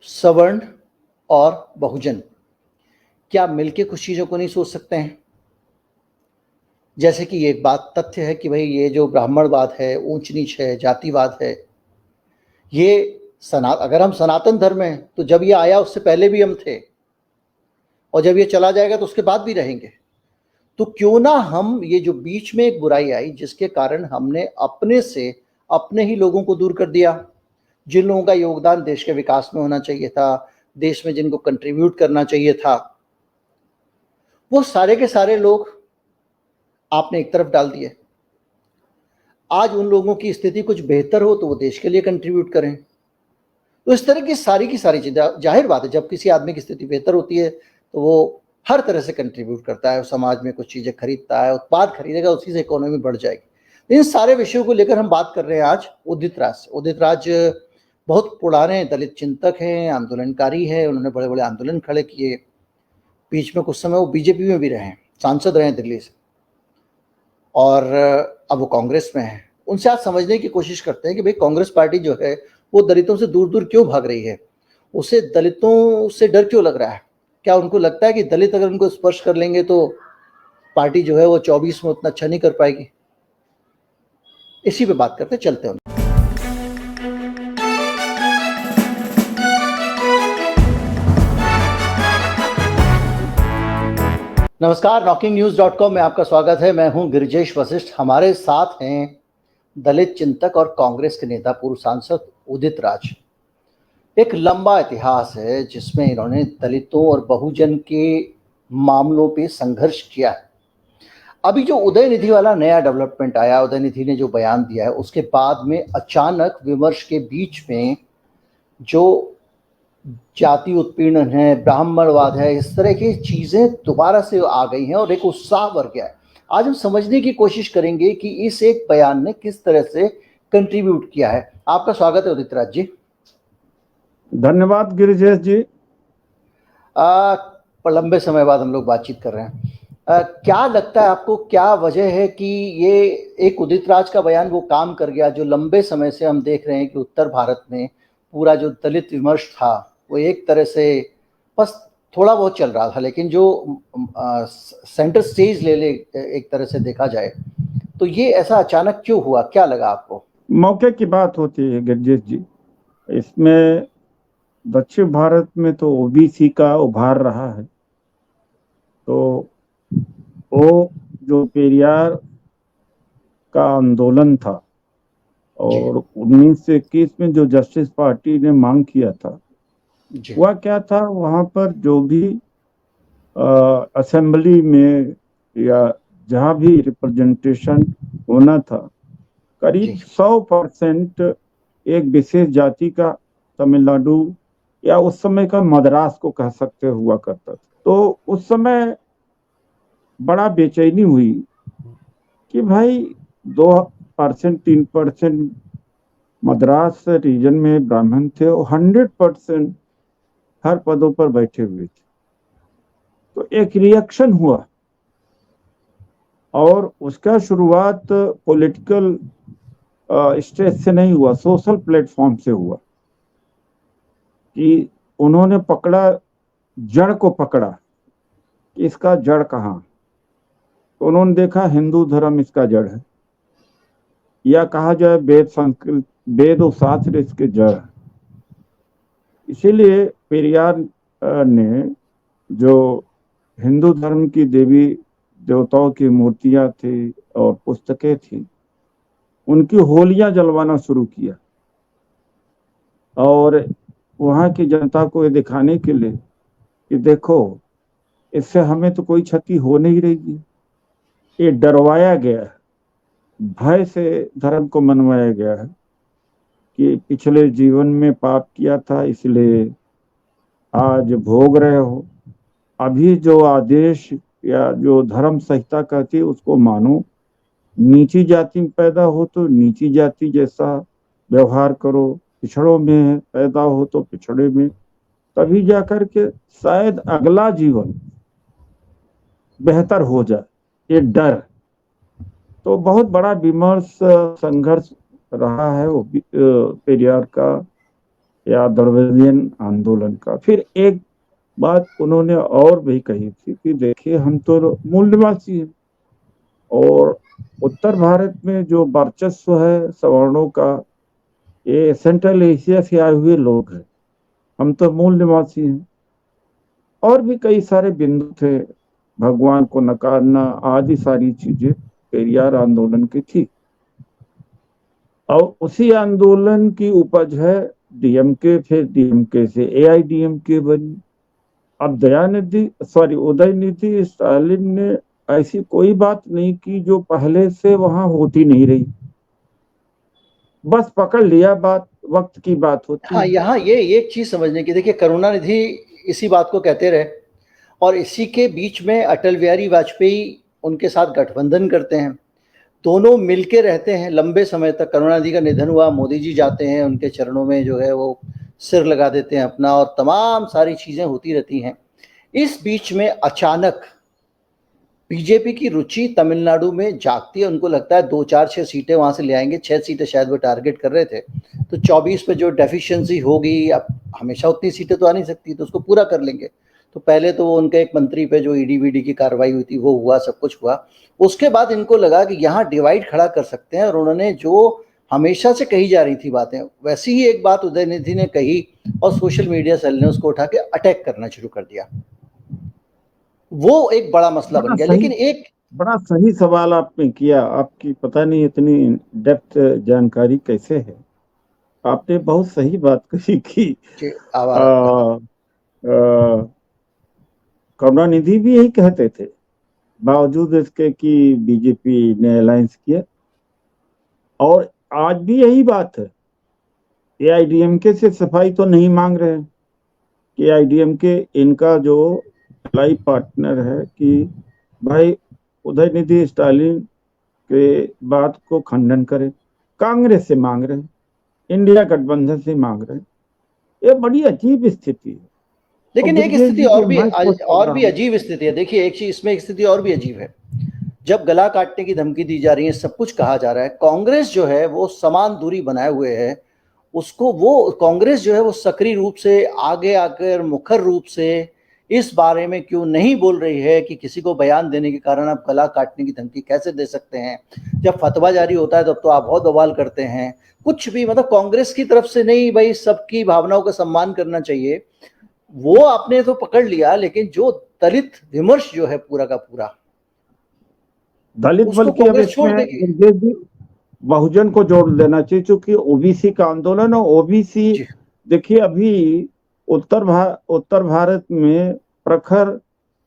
सवर्ण और बहुजन क्या मिलके कुछ चीज़ों को नहीं सोच सकते हैं? जैसे कि ये एक बात तथ्य है कि भई ये जो ब्राह्मणवाद है, ऊँच-नीच है, जातिवाद है, ये अगर हम सनातन धर्म हैं, तो जब ये आया उससे पहले भी हम थे और जब ये चला जाएगा तो उसके बाद भी रहेंगे। तो क्यों ना हम ये जो बीच में एक बुराई आई जिसके कारण हमने अपने से अपने ही लोगों को दूर कर दिया, जिन लोगों का योगदान देश के विकास में होना चाहिए था, देश में जिनको कंट्रीब्यूट करना चाहिए था, वो सारे के सारे लोग आपने एक तरफ डाल दिए। आज उन लोगों की स्थिति कुछ बेहतर हो तो वो देश के लिए कंट्रीब्यूट करें। तो इस तरह की सारी चीज़ें, जाहिर बात है जब किसी आदमी की स्थिति बेहतर होती है तो वो हर तरह से कंट्रीब्यूट करता है, समाज में कुछ चीज़ें खरीदता है, उत्पाद खरीदेगा, उसी से इकोनॉमी बढ़ जाएगी। इन सारे विषयों को लेकर हम बात कर रहे हैं आज उदित राज से। उदित राज बहुत पुराने दलित चिंतक हैं, आंदोलनकारी हैं, उन्होंने बड़े-बड़े आंदोलन खड़े किए। बीच में कुछ समय वो बीजेपी में भी रहे हैं, सांसद रहे हैं दिल्ली से और अब वो कांग्रेस में हैं। उनसे आज समझने की कोशिश करते हैं कि भाई कांग्रेस पार्टी जो है वो दलितों से दूर-दूर क्यों भाग रही है? उसे दलितों से डर क्यों लग रहा है? क्या उनको लगता है कि दलित अगर उनको स्पर्श कर लेंगे तो पार्टी जो है वो 24 में उतना अच्छा नहीं कर पाएगी? इसी पे बात करते हैं, चलते हैं। नमस्कार, knocking-news.com में आपका स्वागत है। मैं हूं गिरिजेश वशिष्ठ। हमारे साथ हैं दलित चिंतक और कांग्रेस के नेता, पूर्व सांसद उदित राज। एक लंबा इतिहास है जिसमें इन्होंने दलितों और बहुजन के मामलों पे संघर्ष किया है। अभी जो उदय निधि वाला नया डेवलपमेंट आया, उदय निधि ने जो बयान दिया है उसके बाद में अचानक विमर्श के बीच में जो जाति उत्पीड़न है, ब्राह्मणवाद है, इस तरह की चीज़ें दोबारा से आ गई हैं और एक उत्साह बढ़ गया है। आज हम समझने की कोशिश करेंगे कि इस एक बयान ने किस तरह से कंट्रीब्यूट किया है। आपका स्वागत है उदित राज जी। धन्यवाद गिरिजेश जी। पर लंबे समय बाद हम लोग बातचीत कर रहे हैं। क्या लगता है आपको, क्या वजह है कि ये एक उदित राज का बयान वो काम कर गया जो लंबे समय से हम देख रहे हैं कि उत्तर भारत में पूरा जो दलित विमर्श था वो एक तरह से बस थोड़ा बहुत चल रहा था, लेकिन जो सेंटर स्टेज ले एक तरह से देखा जाए तो ये ऐसा अचानक क्यों हुआ? क्या लगा आपको? मौके की बात होती है गिरिजेश जी। इसमें दक्षिण भारत में तो ओबीसी का उभार रहा है, तो वो जो पेरियार का आंदोलन था और 1921 में जो जस्टिस पार्टी ने मांग किया था, वह क्या था, वहां पर जो भी असेंबली में या जहां भी रिप्रेजेंटेशन होना था, करीब 100% एक विशेष जाति का, तमिलनाडु या उस समय का मद्रास को कह सकते हुआ करता था। तो उस समय बड़ा बेचैनी हुई कि भाई 2% 3% मद्रास रीजन में ब्राह्मण थे और 100% हर पदों पर बैठे हुए थे। तो एक रिएक्शन हुआ और उसका शुरुआत पॉलिटिकल स्टेज से नहीं हुआ, सोशल प्लेटफॉर्म से हुआ कि उन्होंने पकड़ा, जड़ को पकड़ा कि इसका जड़ कहाँ। तो उन्होंने देखा हिंदू धर्म इसका जड़ है, या कहा जाए वेद संस्कृत, वेद और शास्त्र इसके जड़ है। इसीलिए पेरियार ने जो हिंदू धर्म की देवी देवताओं की मूर्तियां थी और पुस्तकें थी, उनकी होलियां जलवाना शुरू किया और वहां की जनता को ये दिखाने के लिए कि देखो इससे हमें तो कोई क्षति हो नहीं रही है। ये डरवाया गया है, भय से धर्म को मनवाया गया है कि पिछले जीवन में पाप किया था इसलिए आज भोग रहे हो। अभी जो आदेश या जो धर्म संहिता कहती है उसको मानो। नीची जाति में पैदा हो तो नीची जाति जैसा व्यवहार करो, पिछड़ों में पैदा हो तो पिछड़े में, तभी जाकर के शायद अगला जीवन बेहतर हो जाए। ये डर तो बहुत बड़ा विमर्श संघर्ष रहा है वो पेरियार का या द्रविडियन आंदोलन का। फिर एक बात उन्होंने और भी कही थी कि देखिए हम तो मूल निवासी हैं और उत्तर भारत में जो वर्चस्व है सवर्णों का, ये सेंट्रल एशिया से आए हुए लोग हैं, हम तो मूल निवासी हैं। और भी कई सारे बिंदु थे, भगवान को नकारना आदि सारी चीजें पेरियार आंदोलन की थी। और उसी आंदोलन की उपज है डीएमके, फिर डीएमके से एआईडीएमके बनी। अब उदयनिधि स्टालिन ने ऐसी कोई बात नहीं की जो पहले से वहां होती नहीं रही, बस पकड़ लिया बात, वक्त की बात होती हाँ, है। यहाँ ये एक चीज़ समझने की, देखिए करुणानिधि इसी बात को कहते रहे और इसी के बीच में अटल बिहारी वाजपेयी उनके साथ गठबंधन करते हैं, दोनों मिलके रहते हैं लंबे समय तक। करुणानिधि का निधन हुआ, मोदी जी जाते हैं उनके चरणों में जो है वो सिर लगा देते हैं अपना, और तमाम सारी चीज़ें होती रहती हैं। इस बीच में अचानक बीजेपी की रुचि तमिलनाडु में जागती है, उनको लगता है 2-4-6 सीटें वहाँ से ले आएंगे, 6 सीटें शायद वो टारगेट कर रहे थे, तो 24 पे जो डेफिशिएंसी होगी, अब हमेशा उतनी सीटें तो आ नहीं सकती, तो उसको पूरा कर लेंगे। तो पहले तो वो उनके एक मंत्री पे जो ईडी वीडी की कार्रवाई हुई थी वो हुआ, सब कुछ हुआ। उसके बाद इनको लगा कि यहाँ डिवाइड खड़ा कर सकते हैं, और उन्होंने जो हमेशा से कही जा रही थी बातें, वैसी ही एक बात उदयनिधि ने कही और सोशल मीडिया सेल ने उसको उठा के अटैक करना शुरू कर दिया। वो एक बड़ा मसला बन गया। लेकिन एक बड़ा सही सवाल आपने किया। आपकी पता नहीं इतनी डेप्थ जानकारी कैसे है, आपने बहुत सही बात कही कि करुणानिधि भी यही कहते थे, बावजूद इसके कि बीजेपी ने अलायंस किया। और आज भी यही बात है। एआईडीएमके से सफाई तो नहीं मांग रहे हैं, एआईडीएमके इनका जो लाइफ पार्टनर है कि भाई उदयनिधि स्टालिन के बात को खंडन करे। कांग्रेस से मांग रहे हैं, इंडिया गठबंधन से मांग रहे हैं। ये बड़ी अजीब स्थिति है। लेकिन एक ब्रिजेश स्थिति जी और को भी मैं खुद पढ़ और रहा भी हूँ। अजीब स्थिति है। देखिए एक चीज इसमें, एक स्थिति और भी अजीब है। जब गला काटने की धमकी दी जा रही है, सब कुछ कहा जा रहा है, कांग्रेस जो है वो समान दूरी बनाए हुए है। उसको वो कांग्रेस जो है वो सक्रिय रूप से आगे आकर मुखर रूप से इस बारे में क्यों नहीं बोल रही है कि किसी को बयान देने के कारण आप गला काटने की धमकी कैसे दे सकते हैं। जब फतवा जारी होता है तब तो आप बहुत बवाल करते हैं। कुछ भी मतलब कांग्रेस की तरफ से नहीं, भाई सबकी भावनाओं का सम्मान करना चाहिए, वो आपने तो पकड़ लिया। लेकिन जो दलित विमर्श जो है पूरा का पूरा, दलित, उसको बल्कि अब कांग्रेस छोड़ इसमें देगी। ब्रिजेश जी बहुजन को जोड़ देना चाहिए, क्योंकि ओबीसी का आंदोलन और ओबीसी, देखिए अभी उत्तर भारत में प्रखर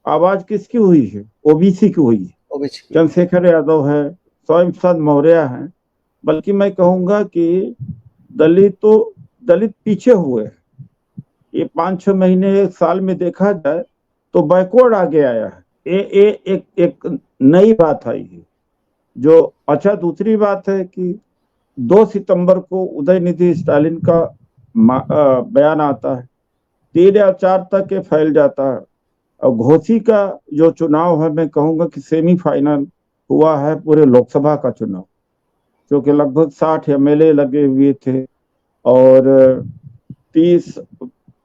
आवाज किसकी हुई है? ओबीसी की हुई है। चंद्रशेखर यादव है, स्वयं प्रसाद मौर्य है। बल्कि मैं कहूंगा कि दलित पीछे हुए हैं। ये 5-6 महीने, एक साल में देखा जाए तो बैकवर्ड आगे आया है। एक नई बात आई है जो अच्छा। दूसरी बात है कि 2 सितंबर को उदयनिधि स्टालिन का बयान आता है, 3 या 4 तक ये फैल जाता है। और घोसी का जो चुनाव है, मैं कहूंगा कि सेमीफाइनल हुआ है पूरे लोकसभा का चुनाव, जो कि लगभग 60 एमएलए लगे हुए थे और 30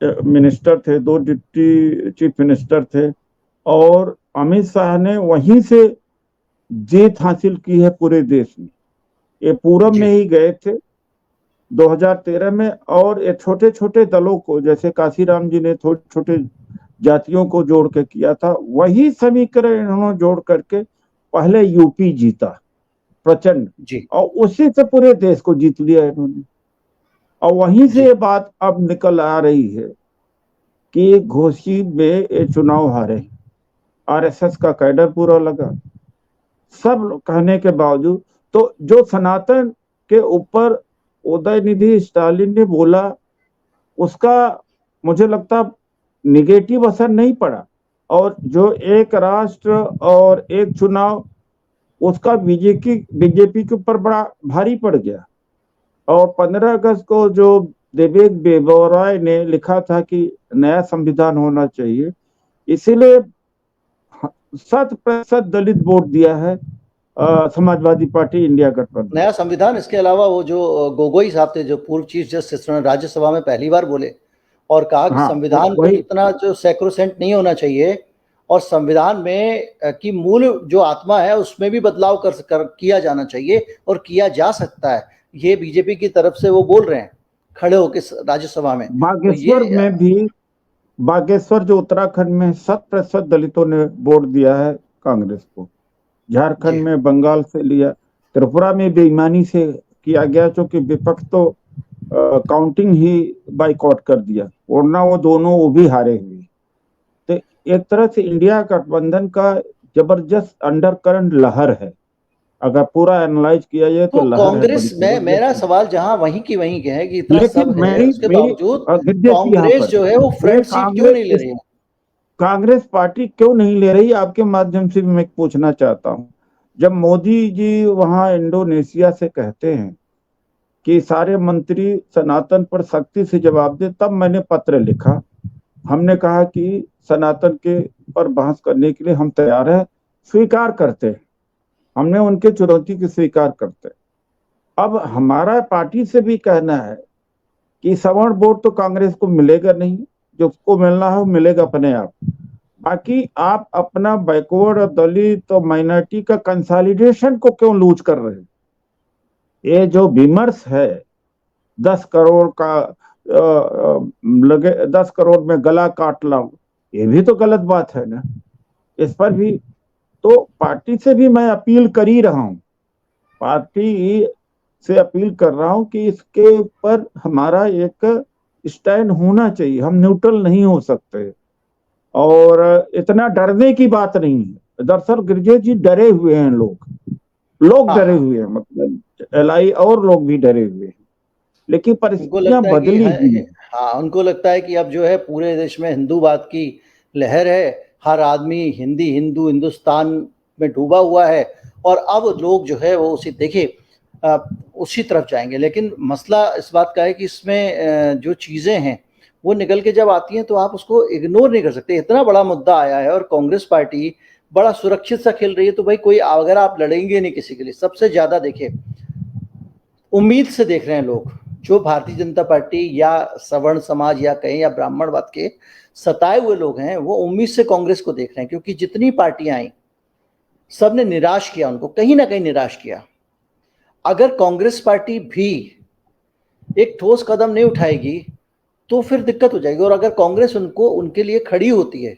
मिनिस्टर थे, 2 डिप्टी चीफ मिनिस्टर थे। और अमित शाह ने वहीं से जीत हासिल की है पूरे देश में। ये पूरब में ही गए थे 2013 में, और ये छोटे छोटे दलों को, जैसे काशीराम जी ने छोटे छोटे जातियों को जोड़ के किया था, वही समीकरण इन्होंने जोड़ करके पहले यूपी जीता प्रचंड, और उसी से पूरे देश को जीत लिया इन्होंने। और वहीं से ये बात अब निकल आ रही है कि घोसी में ये चुनाव हारे, आरएसएस का कैडर पूरा लगा, सब कहने के बावजूद। तो जो सनातन के ऊपर उदयनिधि स्टालिन ने बोला, उसका मुझे लगता निगेटिव असर नहीं पड़ा। और जो एक राष्ट्र और एक चुनाव, उसका बीजेपी के ऊपर बड़ा भारी पड़ गया। और 15 अगस्त को जो विवेक बेबराय ने लिखा था कि नया संविधान होना चाहिए, इसीलिए 7% दलित वोट दिया है समाजवादी पार्टी इंडिया गठबंधन। नया संविधान, इसके अलावा वो जो गोगोई साहब थे, जो पूर्व चीफ जस्टिस, उन्होंने राज्यसभा में पहली बार बोले और कहा कि हाँ, संविधान को वही इतना जो सैक्रोसेंट नहीं होना चाहिए और संविधान में की मूल जो आत्मा है उसमें भी बदलाव किया जाना चाहिए और किया जा सकता है। ये बीजेपी की तरफ से वो बोल रहे हैं खड़े होकर राज्यसभा में। तो बागेश्वर ये में भी, बागेश्वर जो उत्तराखंड में 100% दलितों ने वोट दिया है कांग्रेस को। झारखंड में, बंगाल से लिया, त्रिपुरा में बेईमानी से किया गया, क्योंकि विपक्ष तो काउंटिंग ही बाइकआउट कर दिया, वरना वो दोनों वो भी हारे हुए। तो एक तरह से इंडिया गठबंधन का जबरदस्त अंडरकरंट लहर है, अगर पूरा एनालाइज किया जाए तो लहर है कांग्रेस बड़ी में, मेरा जबरदस्त। सवाल जहां वहीं की वहीं के है कि इतना लेकिन सब है मेरी उसके मेरी बावजूद गिरजेश जी यहाँ कांग्रेस पर, जो है वो ये फ्रंट सीट क्यों नहीं ले रही है? कांग्रेस पार्टी क्यों नहीं ले रही, आपके माध्यम से भी मैं पूछना चाहता हूँ। जब मोदी जी वहां इंडोनेशिया से कहते हैं कि सारे मंत्री सनातन पर सख्ती से जवाब दे, तब मैंने पत्र लिखा। हमने कहा कि सनातन के पर बहस करने के लिए हम तैयार हैं, स्वीकार करते हैं, हमने उनके चुनौती की स्वीकार करते हैं। अब हमारा पार्टी से भी कहना है कि सवर्ण वोट तो कांग्रेस को मिलेगा नहीं, जो उसको मिलना है वो मिलेगा अपने आप। बाकी आप अपना बैकवर्ड और दलित और माइनॉरिटी का कंसोलिडेशन को क्यों लूज कर रहे हैं? ये जो विमर्श है 10 करोड़ का लगे, 10 करोड़ में गला काट लाओ, ये भी तो गलत बात है ना। इस पर भी तो पार्टी से भी मैं अपील कर ही रहा हूँ, पार्टी से अपील कर रहा हूँ कि इसके ऊपर हमारा एक स्टैंड होना चाहिए, हम न्यूट्रल नहीं हो सकते। और इतना डरने की बात नहीं है, दरअसल गिरजे जी डरे हुए हैं, लोग हाँ डरे हाँ, हुए हैं, मतलब एलआई और लोग भी डरे हुए हैं, लेकिन उनको परिस्थितियां लगता है कि बदली हुई हैं। हाँ, उनको लगता है कि अब जो है पूरे देश में हिंदूवाद की लहर है, हर आदमी हिंदुस्तान में डूबा हुआ है और अब लोग जो है वो उसी देखिए उसी तरफ जाएंगे। लेकिन मसला इस बात का है कि इसमें जो चीज़ें हैं वो निकल के जब आती हैं तो आप उसको इग्नोर नहीं कर सकते। इतना बड़ा मुद्दा आया है और कांग्रेस पार्टी बड़ा सुरक्षित सा खेल रही है, तो भाई कोई अगर आप लड़ेंगे नहीं किसी के लिए, सबसे ज़्यादा देखिए उम्मीद से देख रहे हैं लोग, जो भारतीय जनता पार्टी या सवर्ण समाज या कहें या ब्राह्मणवाद के सताए हुए लोग हैं, वो उम्मीद से कांग्रेस को देख रहे हैं, क्योंकि जितनी पार्टियां आई सबने निराश किया, उनको कहीं ना कहीं निराश किया। अगर कांग्रेस पार्टी भी एक ठोस कदम नहीं उठाएगी तो फिर दिक्कत हो जाएगी, और अगर कांग्रेस उनको उनके लिए खड़ी होती है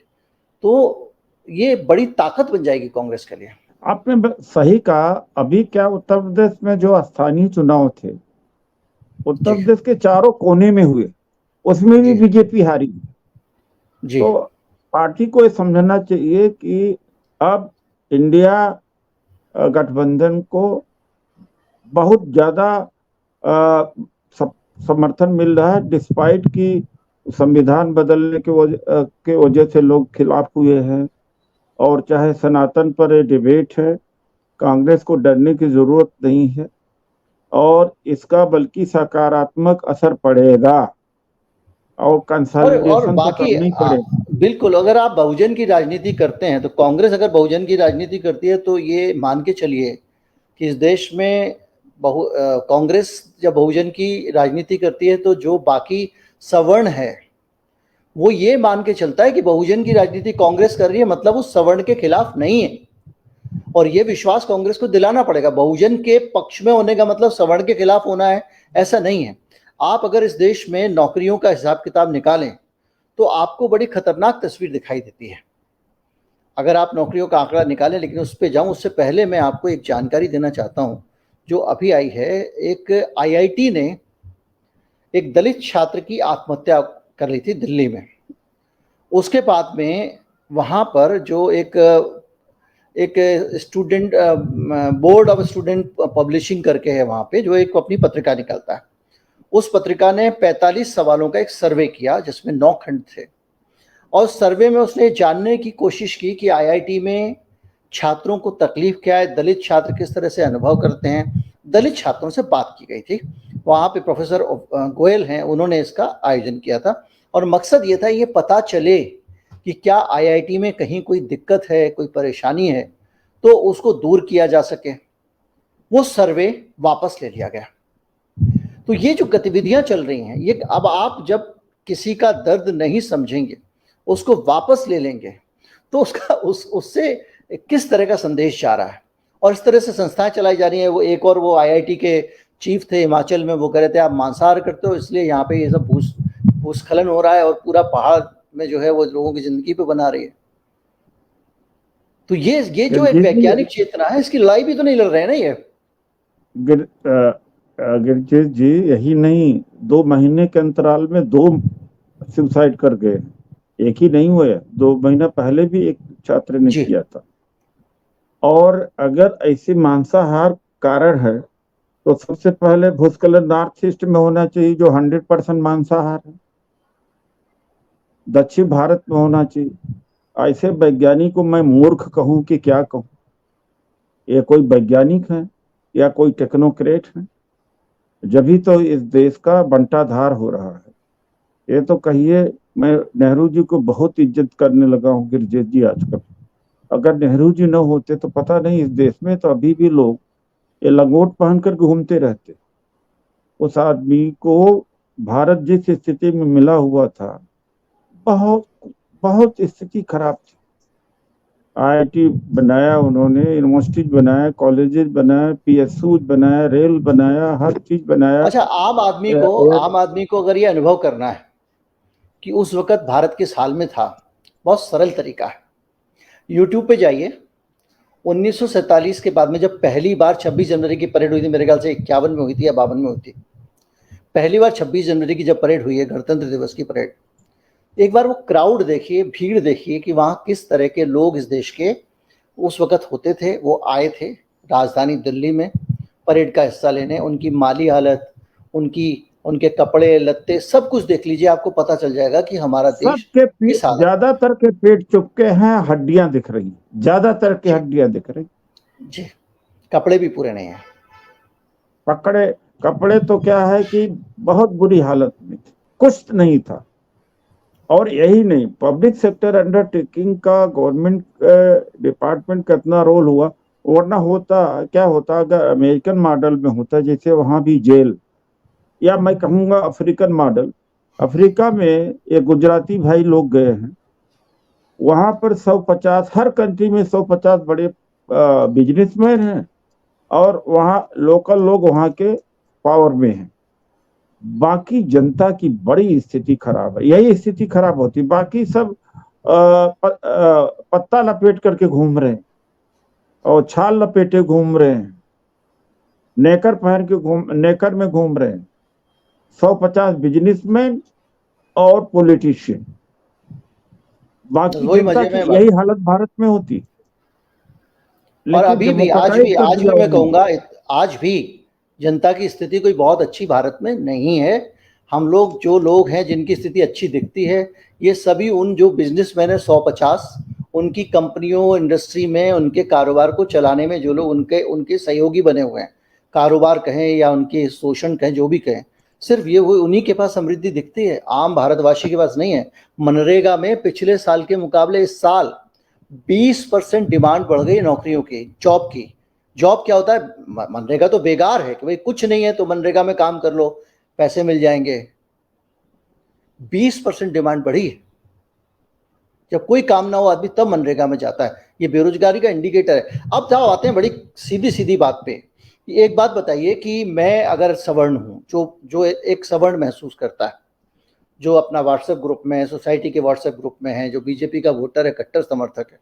तो ये बड़ी ताकत बन जाएगी कांग्रेस के लिए। आपने सही कहा। अभी क्या उत्तर प्रदेश में जो स्थानीय चुनाव थे, उत्तर जी प्रदेश के चारों कोने में हुए, उसमें भी जी बीजेपी हारी। जी तो पार्टी को ये समझना चाहिए कि अब इंडिया गठबंधन को बहुत ज्यादा समर्थन मिल रहा है, डिस्पाइट कि संविधान बदलने के वजह से लोग खिलाफ हुए हैं, और चाहे सनातन पर ये डिबेट है, कांग्रेस को डरने की जरूरत नहीं है और इसका बल्कि सकारात्मक असर पड़ेगा और और कंसोलिडेशन तो बाकी करना ही पड़ेगा। बिल्कुल, अगर आप बहुजन की राजनीति करते हैं तो कांग्रेस अगर बहुजन की राजनीति करती है तो ये मान के चलिए कि इस देश में कांग्रेस जब बहुजन की राजनीति करती है तो जो बाकी सवर्ण है वो ये मान के चलता है कि बहुजन की राजनीति कांग्रेस कर रही है, मतलब उस सवर्ण के खिलाफ नहीं है। और ये विश्वास कांग्रेस को दिलाना पड़ेगा, बहुजन के पक्ष में होने का मतलब सवर्ण के खिलाफ होना है, ऐसा नहीं है। आप अगर इस देश में नौकरियों का हिसाब किताब निकालें तो आपको बड़ी खतरनाक तस्वीर दिखाई देती है, अगर आप नौकरियों का आंकड़ा निकालें। लेकिन उस पर जाऊं उससे पहले मैं आपको एक जानकारी देना चाहता हूं जो अभी आई है। एक आईआईटी ने एक दलित छात्र की आत्महत्या कर ली थी दिल्ली में। उसके बाद में वहां पर जो एक student board of student publishing करके है वहां पे, जो एक अपनी पत्रिका निकालता है, उस पत्रिका ने 45 सवालों का एक सर्वे किया जिसमें 9 खंड थे। और सर्वे में उसने जानने की कोशिश की कि आईआईटी में छात्रों को तकलीफ क्या है, दलित छात्र किस तरह से अनुभव करते हैं। दलित छात्रों से बात की गई थी, वहाँ पे प्रोफेसर गोयल हैं, उन्होंने इसका आयोजन किया था। और मकसद ये था ये पता चले कि क्या आईआईटी में कहीं कोई दिक्कत है, कोई परेशानी है। तो उसको दूर किया जा सके, वो सर्वे वापस ले लिया गया। तो ये जो गतिविधियां चल रही हैं, ये अब आप जब किसी का दर्द नहीं समझेंगे, उसको वापस ले लेंगे, तो उसका उससे किस तरह का संदेश जा रहा है। और इस तरह से संस्थाएं चलाई जा रही हैं। वो एक और वो आईआईटी के चीफ थे हिमाचल में, वो कह रहे थे आप मांसाहार करते हो इसलिए यहाँ पे ये सब भूस्खलन हो रहा है और पूरा पहाड़ में जो है वो लोगों की जिंदगी पे बना रही है। तो ये जो एक वैज्ञानिक चेतना है, इसकी लड़ाई भी तो नहीं लड़ रहे हैं ना ये। गिरजेश जी, यही नहीं, 2 महीने के अंतराल में 2 सुसाइड कर गए। एक ही नहीं हुए, 2 महीना पहले भी एक छात्र ने किया था। और अगर ऐसे मांसाहार कारण है तो सबसे पहले भूस्खलन नॉर्थ ईस्ट में होना चाहिए, जो 100% मांसाहार है। दक्षिण भारत में होना चाहिए। ऐसे वैज्ञानिक को मैं मूर्ख कहूं कि क्या कहूं? ये कोई वैज्ञानिक है या कोई टेक्नोक्रेट है? जब ही तो इस देश का बंटाधार हो रहा है। ये तो कहिए, मैं नेहरू जी को बहुत इज्जत करने लगा हूँ गिरजेश जी आजकल। अगर नेहरू जी न होते तो पता नहीं इस देश में तो अभी भी लोग ये लंगोट पहनकर घूमते रहते। उस आदमी को भारत जिस स्थिति में मिला हुआ था, बहुत बहुत स्थिति खराब थी। आईआईटी बनाया उन्होंने, यूनिवर्सिटी बनाया, कॉलेजेस बनाया, पीएसयू बनाया, रेल बनाया, हर चीज बनाया। अच्छा, आम आदमी को अगर ये अनुभव करना है कि उस वक्त भारत किस हाल में था, बहुत सरल तरीका है। यूट्यूब पे जाइए। 1947 के बाद में जब पहली बार 26 जनवरी की परेड हुई थी, मेरे ख्याल से 51 में हुई थी या 52 में हुई थी, पहली बार 26 जनवरी की जब परेड हुई है, गणतंत्र दिवस की परेड, एक बार वो क्राउड देखिए, भीड़ देखिए कि वहाँ किस तरह के लोग इस देश के उस वक्त होते थे। वो आए थे राजधानी दिल्ली में परेड का हिस्सा लेने। उनकी माली हालत, उनके कपड़े लत्ते, सब कुछ देख लीजिए, आपको पता चल जाएगा कि हमारा देश किस हालत। ज्यादातर के पेट चुपके हैं, हड्डियां दिख रही, ज्यादातर की हड्डियां दिख रही जी। कपड़े भी पूरे नहीं है। कपड़े तो क्या है कि बहुत बुरी हालत में थे, कुछ नहीं था। और यही नहीं, पब्लिक सेक्टर अंडरटेकिंग का गवर्नमेंट डिपार्टमेंट का इतना रोल हुआ। वरना क्या होता अगर अमेरिकन मॉडल में होता, जैसे वहां भी जेल, या मैं कहूंगा अफ्रीकन मॉडल। अफ्रीका में ये गुजराती भाई लोग गए हैं, वहां पर 150, हर कंट्री में 150 बड़े बिजनेसमैन हैं और वहां लोकल लोग वहां के पावर में हैं। बाकी जनता की बड़ी स्थिति खराब है। यही स्थिति खराब होती, बाकी सब पत्ता लपेट करके घूम रहे हैं और छाल लपेटे घूम रहे हैं, नेकर पहन के नेकर में घूम रहे हैं। 150 बिजनेसमैन और पॉलिटिशियन, बाकी जनता की यही हालत भारत में होती। और अभी भी आज भी मैं कहूंगा, आज भी जनता की स्थिति कोई बहुत अच्छी भारत में नहीं है। हम लोग जो लोग हैं जिनकी स्थिति अच्छी दिखती है, ये सभी उन जो बिजनेसमैन है 150, उनकी कंपनियों, इंडस्ट्री में, उनके कारोबार को चलाने में जो लोग उनके सहयोगी बने हुए हैं, कारोबार कहें या उनके शोषण कहें, जो भी कहें, सिर्फ ये वो उन्हीं के पास समृद्धि दिखती है, आम भारतवासी के पास नहीं है। मनरेगा में पिछले साल के मुकाबले इस साल 20% डिमांड बढ़ गई नौकरियों की, जॉब की। जॉब क्या होता है? मनरेगा तो बेकार है कि भाई कुछ नहीं है तो मनरेगा में काम कर लो, पैसे मिल जाएंगे। 20% डिमांड बढ़ी है। जब कोई काम ना हो आदमी तब मनरेगा में जाता है। ये बेरोजगारी का इंडिकेटर है। अब जाओ आते हैं बड़ी सीधी सीधी बात पे। एक बात बताइए कि मैं अगर सवर्ण हूं, जो एक सवर्ण महसूस करता है, जो अपना व्हाट्सएप ग्रुप में, सोसाइटी के व्हाट्सएप ग्रुप में है, जो बीजेपी का वोटर है, कट्टर समर्थक है,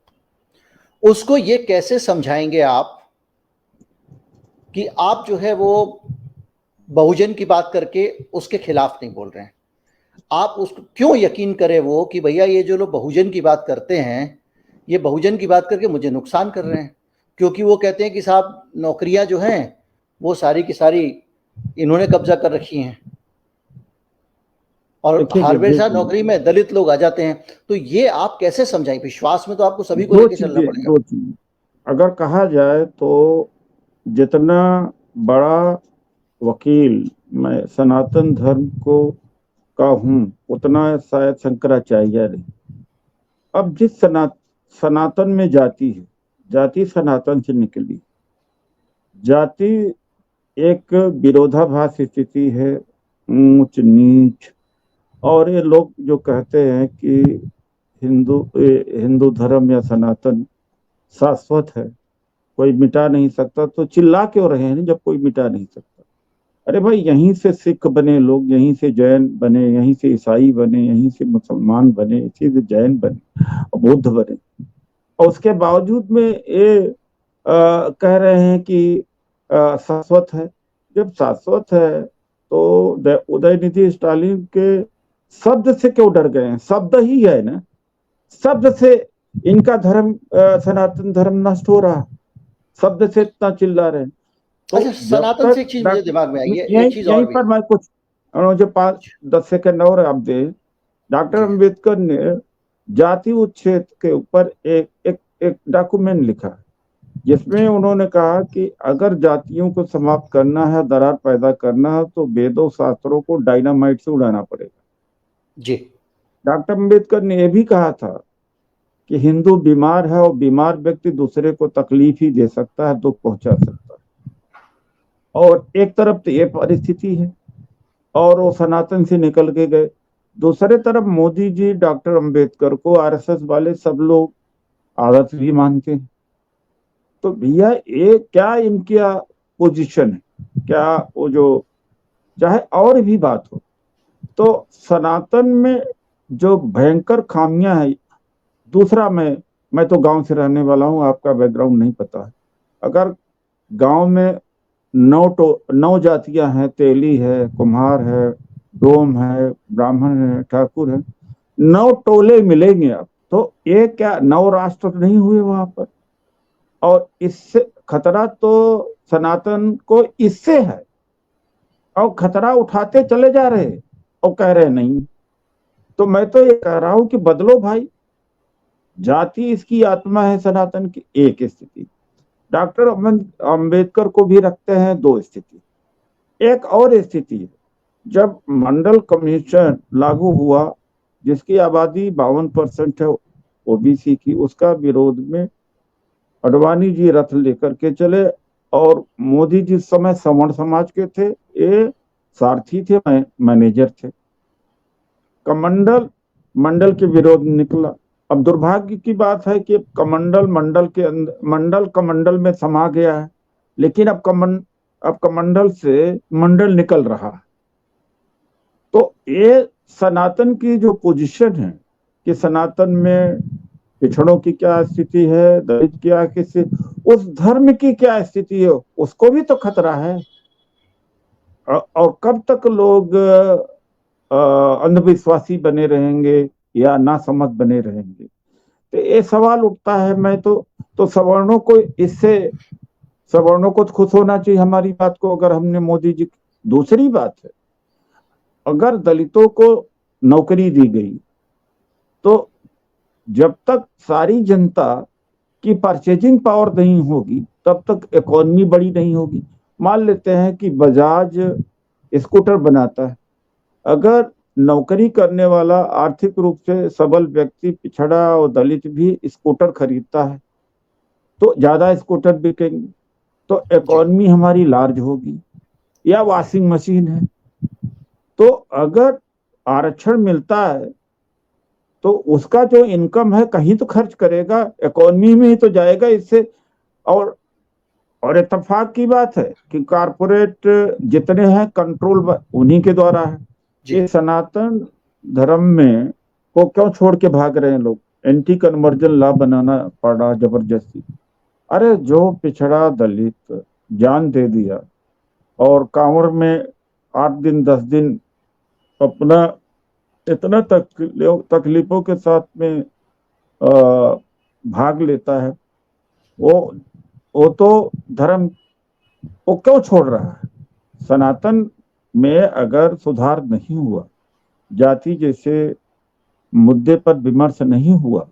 उसको ये कैसे समझाएंगे आप कि आप जो है वो बहुजन की बात करके उसके खिलाफ नहीं बोल रहे हैं? आप उसको क्यों यकीन करें वो कि भैया ये जो लोग बहुजन की बात करते हैं, ये बहुजन की बात करके मुझे नुकसान कर रहे हैं? क्योंकि वो कहते हैं कि साहब नौकरियां जो हैं वो सारी की सारी इन्होंने कब्जा कर रखी हैं और हर हमेशा नौकरी में दलित लोग आ जाते हैं। तो ये आप कैसे समझाएं? विश्वास में तो आपको सभी को लेकर चलना पड़ेगा। दो चीज अगर कहा जाए तो जितना बड़ा वकील मैं सनातन धर्म को का हूं, उतना शायद शंकराचार्य नहीं। अब जिस सनातन में जाती है जाति सनातन से निकली। जाति एक विरोधाभास स्थिति है, ऊंच नीच। और ये लोग जो कहते हैं कि हिंदू धर्म या सनातन शाश्वत है, कोई मिटा नहीं सकता, तो चिल्ला क्यों रहे हैं जब कोई मिटा नहीं सकता। अरे भाई, यहीं से सिख बने लोग, यहीं से जैन बने, यहीं से ईसाई बने, यहीं से मुसलमान बने, इसी से जैन बने, बुद्ध बने। और उसके बावजूद में ये कह रहे हैं कि शाश्वत है। जब शाश्वत है तो उदयनिधि स्टालिन के शब्द से क्यों डर गए हैं? शब्द ही है ना, शब्द से इनका धर्म, सनातन धर्म नष्ट हो रहा, शब्द से इतना चिल्ला रहे हैं। तो अच्छा, जब सनातन से तक एक चीज मुझे दिमाग में आई है, यहीं एक चीज और यहीं भी। पर मैं कुछ, मुझे 5-10 सेकंड और आप दे। डॉक्टर जी अंबेडकर ने जाति उच्छेद के ऊपर एक एक एक डॉक्यूमेंट लिखा, जिसमें उन्होंने कहा कि अगर जातियों को समाप्त करना है, दरार पैदा करना है, तो वेदों शास्त्रों को डायनामाइट से उड़ाना पड़ेगा। जी डॉक्टर अंबेडकर ने यह भी कहा था कि हिंदू बीमार है और बीमार व्यक्ति दूसरे को तकलीफ ही दे सकता है, दुख पहुंचा सकता है। और एक तरफ तो ये परिस्थिति है और वो सनातन से निकल के गए। दूसरे तरफ मोदी जी डॉक्टर अंबेडकर को आरएसएस वाले सब लोग आदर्श भी मानते हैं। तो भैया, ये क्या इनकी पोजीशन है? क्या वो जो, चाहे और भी बात हो, तो सनातन में जो भयंकर खामियां है। दूसरा, मैं तो गांव से रहने वाला हूं, आपका बैकग्राउंड नहीं पता है। अगर गांव में 9 जातियां हैं, तेली है, कुम्हार है, डोम है, ब्राह्मण है, ठाकुर है, 9 टोले मिलेंगे आप, तो ये क्या 9 राष्ट्र नहीं हुए वहां पर? और इससे खतरा तो सनातन को इससे है, और खतरा उठाते चले जा रहे और कह रहे नहीं। तो मैं तो ये कह रहा हूं कि बदलो भाई, जाति इसकी आत्मा है सनातन की। एक स्थिति डॉक्टर अंबेडकर को भी रखते हैं, 2 स्थिति। एक और स्थिति है, जब मंडल कमीशन लागू हुआ, जिसकी आबादी 52% है ओबीसी की, उसका विरोध में अडवाणी जी रथ लेकर के चले, और मोदी जी समय सवर्ण समाज के थे, ये सारथी थे, मैनेजर थे। कमंडल मंडल के विरोध में निकला। अब दुर्भाग्य की बात है कि कमंडल मंडल के अंदर, मंडल कमंडल में समा गया है, लेकिन अब कमंडल से मंडल निकल रहा है। तो ये सनातन की जो पोजीशन है कि सनातन में पिछड़ों की क्या स्थिति है, दलित क्या किसी, उस धर्म की क्या स्थिति है, उसको भी तो खतरा है। और कब तक लोग अंधविश्वासी बने रहेंगे या नासमझ बने रहेंगे? तो ये सवाल उठता है। मैं तो सवर्णों को इससे, सवर्णों को तो खुश होना चाहिए हमारी बात को, अगर हमने मोदी जी। दूसरी बात है, अगर दलितों को नौकरी दी गई, तो जब तक सारी जनता की परचेजिंग पावर नहीं होगी, तब तक इकोनॉमी बड़ी नहीं होगी। मान लेते हैं कि बजाज स्कूटर बनाता है, अगर नौकरी करने वाला आर्थिक रूप से सबल व्यक्ति, पिछड़ा और दलित भी स्कूटर खरीदता है, तो ज्यादा स्कूटर बिकेंगे, तो इकोनॉमी हमारी लार्ज होगी। या वॉशिंग मशीन है, तो अगर आरक्षण मिलता है तो उसका जो इनकम है कहीं तो खर्च करेगा, इकोनॉमी में ही तो जाएगा इससे। और इत्तेफाक की बात है कि कारपोरेट जितने हैं, कंट्रोल उन्हीं के द्वारा है। ये सनातन धर्म में को क्यों छोड़ के भाग रहे हैं लोग? एंटी कन्वर्जन लॉ बनाना पड़ा जबरदस्ती। अरे जो पिछड़ा दलित जान दे दिया और कांवड़ में 8 दिन 10 दिन अपना इतना तकलीफों के साथ में भाग लेता है, वो तो धर्म वो क्यों छोड़ रहा है? सनातन में अगर सुधार नहीं हुआ, जाति जैसे मुद्दे पर विमर्श नहीं हुआ,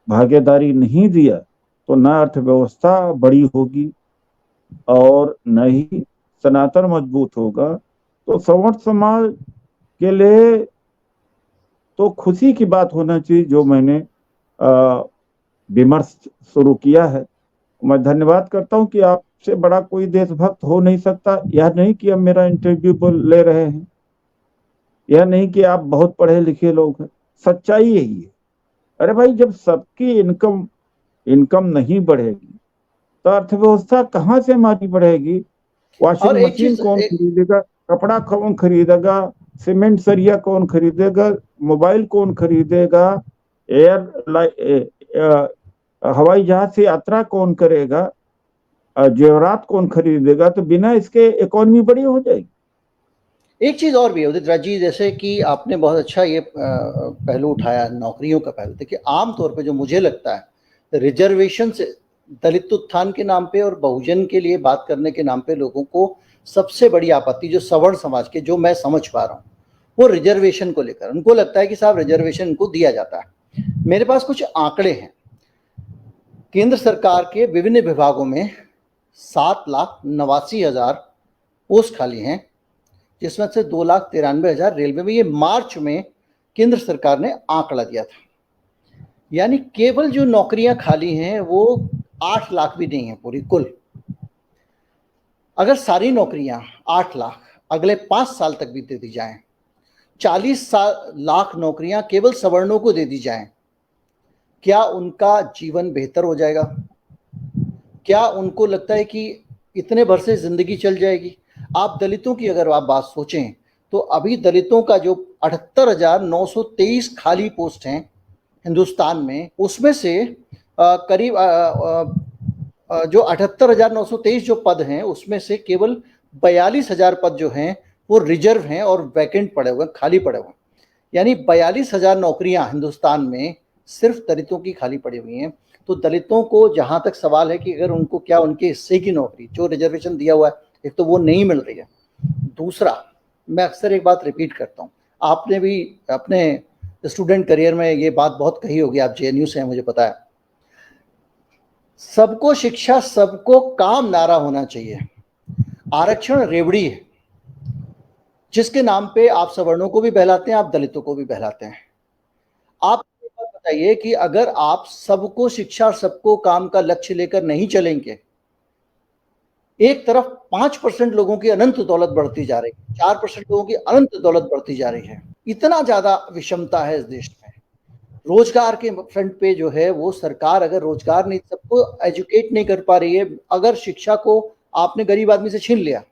भागीदारी नहीं दिया, तो न अर्थव्यवस्था बड़ी होगी और न ही सनातन मजबूत होगा। तो सवर्ण समाज के लिए तो खुशी की बात होना चाहिए जो मैंने विमर्श शुरू किया है। मैं धन्यवाद करता हूं कि आपसे बड़ा कोई देशभक्त हो नहीं सकता। यह नहीं कि अब मेरा इंटरव्यू ले रहे हैं, यह नहीं कि आप बहुत पढ़े लिखे लोग हैं, सच्चाई यही है। अरे भाई, जब सबकी इनकम इनकम नहीं बढ़ेगी तो अर्थव्यवस्था कहाँ से हमारी बढ़ेगी? और वॉशिंग एक मशीन चीज कौन खरीदेगा? कपड़ा कौन खरीदेगा? सीमेंट सरिया कौन खरीदेगा? मोबाइल कौन खरीदेगा? हवाई जहाज से यात्रा कौन करेगा? जेवरात कौन खरीदेगा? तो बिना इसके इकोनॉमी बड़ी हो जाएगी। एक चीज और भी है उदित राज जी, जैसे कि आपने बहुत अच्छा ये पहलू उठाया, नौकरियों का पहलू। देखिए, आमतौर पे जो मुझे लगता है, रिजर्वेशन से दलित उत्थान के नाम पे और बहुजन के लिए बात करने के नाम पे लोगों को सबसे बड़ी आपत्ति जो सवर्ण समाज के, जो मैं समझ पा रहा हूँ, वो रिजर्वेशन को लेकर। उनको लगता है कि साहब रिजर्वेशन इनको दिया जाता है। मेरे पास कुछ आंकड़े हैं। केंद्र सरकार के विभिन्न विभागों में 7,89,000 पोस्ट खाली हैं, जिसमें से 2,93,000 रेलवे में। ये मार्च में केंद्र सरकार ने आंकड़ा दिया था। यानी केवल जो नौकरियां खाली हैं वो 8 लाख भी नहीं है पूरी कुल। अगर सारी नौकरियां 8 लाख अगले 5 साल तक भी दे दी जाएं, 40 लाख नौकरियां केवल सवर्णों को दे दी जाएं, क्या उनका जीवन बेहतर हो जाएगा? क्या उनको लगता है कि इतने भर से जिंदगी चल जाएगी? आप दलितों की अगर आप बात सोचें तो अभी दलितों का जो 78,923 खाली पोस्ट हैं हिंदुस्तान में, उसमें से करीब जो 78,923 जो पद हैं उसमें से केवल 42,000 पद जो हैं वो रिजर्व हैं और वैकेंट पड़े हुए, खाली पड़े हुए। यानी 42,000 नौकरियां हिंदुस्तान में सिर्फ दलितों की खाली पड़ी हुई हैं। तो दलितों को जहां तक सवाल है कि अगर उनको क्या उनके हिस्से की नौकरी जो रिजर्वेशन दिया हुआ है, एक तो वो नहीं मिल रही है। दूसरा, मैं अक्सर एक बात रिपीट करता हूँ, आपने भी अपने स्टूडेंट करियर में ये बात बहुत कही होगी, आप जेएनयू से हैं मुझे पता है, सबको शिक्षा सबको काम नारा होना चाहिए। आरक्षण रेवड़ी है जिसके नाम पे आप सवर्णों को भी बहलाते हैं, आप दलितों को भी बहलाते हैं। आप बताइए कि अगर आप सबको शिक्षा और सबको काम का लक्ष्य लेकर नहीं चलेंगे, एक तरफ 5% लोगों की अनंत दौलत बढ़ती जा रही है, 4% लोगों की अनंत दौलत बढ़ती जा रही है, इतना ज्यादा विषमता है इस देश में। रोजगार के फ्रंट पे जो है वो सरकार अगर रोजगार नहीं, सबको एजुकेट नहीं कर पा रही है, अगर शिक्षा को आपने गरीब आदमी से छीन लिया,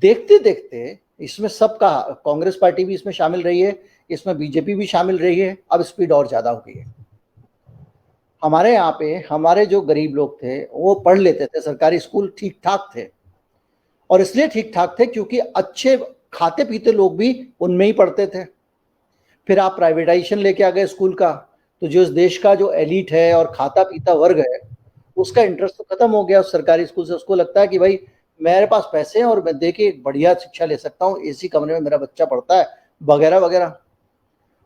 देखते देखते इसमें सबका, कांग्रेस पार्टी भी इसमें शामिल रही है, इसमें बीजेपी भी शामिल रही है, अब स्पीड और ज्यादा हो गई है। हमारे यहाँ पे हमारे जो गरीब लोग थे वो पढ़ लेते थे, सरकारी स्कूल ठीक ठाक थे, और इसलिए ठीक ठाक थे क्योंकि अच्छे खाते पीते लोग भी उनमें ही पढ़ते थे। फिर आप प्राइवेटाइजेशन लेके आ गए स्कूल का, तो जो इस देश का जो एलिट है और खाता पीता वर्ग है, उसका इंटरेस्ट तो खत्म हो गया उस सरकारी स्कूल से। उसको लगता है कि भाई मेरे पास पैसे हैं और मैं दे के एक बढ़िया शिक्षा ले सकता हूँ, एसी कमरे में मेरा बच्चा पढ़ता है, वगैरह वगैरह।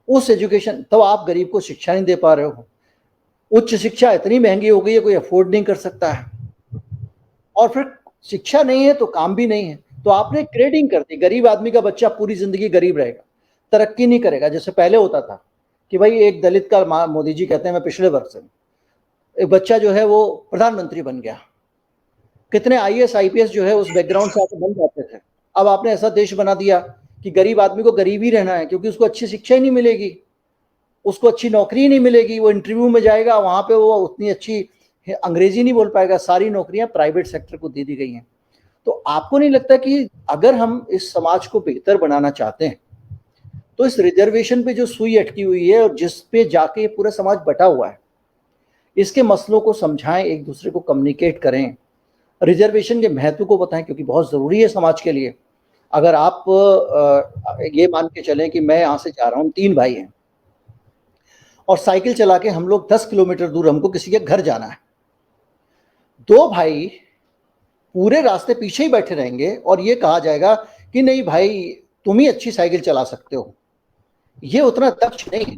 उस एजुकेशन, तो आप गरीब को शिक्षा नहीं दे पा रहे हो, उच्च शिक्षा इतनी महंगी हो गई है कोई अफोर्ड नहीं कर सकता है, और फिर शिक्षा नहीं है तो काम भी नहीं है, तो आपने ग्रेडिंग कर दी। गरीब आदमी का बच्चा पूरी जिंदगी गरीब रहेगा, तरक्की नहीं करेगा। जैसे पहले होता था कि भाई एक दलित का, मोदी जी कहते हैं मैं पिछले वर्ग से, एक बच्चा जो है वो प्रधानमंत्री बन गया, कितने आईएएस आईपीएस जो है उस बैकग्राउंड से आके बन जाते थे। अब आपने ऐसा देश बना दिया कि गरीब आदमी को गरीब ही रहना है, क्योंकि उसको अच्छी शिक्षा ही नहीं मिलेगी, उसको अच्छी नौकरी ही नहीं मिलेगी। वो इंटरव्यू में जाएगा, वहां पे वो उतनी अच्छी अंग्रेजी नहीं बोल पाएगा, सारी नौकरियां प्राइवेट सेक्टर को दे दी गई हैं। तो आपको नहीं लगता कि अगर हम इस समाज को बेहतर बनाना चाहते हैं तो इस रिजर्वेशन पे जो सुई अटकी हुई है और जिस पे जाके पूरा समाज बटा हुआ है, इसके मसलों को समझाएं, एक दूसरे को कम्युनिकेट करें, रिजर्वेशन के महत्व को बताएं, क्योंकि बहुत ज़रूरी है समाज के लिए। अगर आप ये मान के चलें कि मैं यहाँ से जा रहा हूँ, 3 भाई हैं और साइकिल चला के हम लोग 10 किलोमीटर दूर हमको किसी के घर जाना है, 2 भाई पूरे रास्ते पीछे ही बैठे रहेंगे और ये कहा जाएगा कि नहीं भाई तुम ही अच्छी साइकिल चला सकते हो, ये उतना दक्ष नहीं है,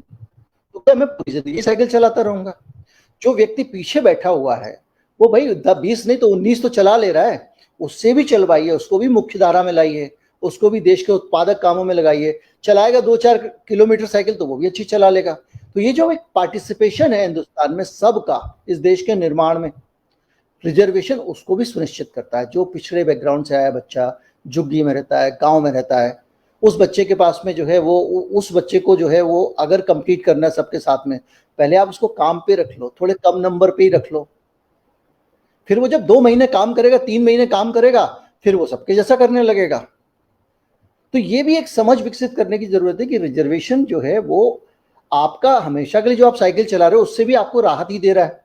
तो क्या मैं पूरी जिंदगी साइकिल चलाता रहूंगा? जो व्यक्ति पीछे बैठा हुआ है वो भाई 20 नहीं तो 19 तो चला ले रहा है, उससे भी चलवाइए, उसको भी मुख्य धारा में लाइए, उसको भी देश के उत्पादक कामों में लगाइए। चलाएगा 2-4 किलोमीटर साइकिल तो वो भी अच्छी चला लेगा। तो ये जो एक पार्टिसिपेशन है हिंदुस्तान में सबका इस देश के निर्माण में, रिजर्वेशन उसको भी सुनिश्चित करता है। जो पिछड़े बैकग्राउंड से आया बच्चा, झुग्गी में रहता है, गांव में रहता है, उस बच्चे के पास में जो है वो उस बच्चे को जो है वो अगर कंप्लीट करना है सबके साथ में, पहले आप उसको काम पे रख लो, थोड़े कम नंबर पे ही रख लो, फिर वो जब 2 महीने काम करेगा, 3 महीने काम करेगा, फिर वो सबके जैसा करने लगेगा। तो ये भी एक समझ विकसित करने की जरूरत है कि रिजर्वेशन जो है वो आपका हमेशा के लिए जो आप साइकिल चला रहे हो उससे भी आपको राहत ही दे रहा है।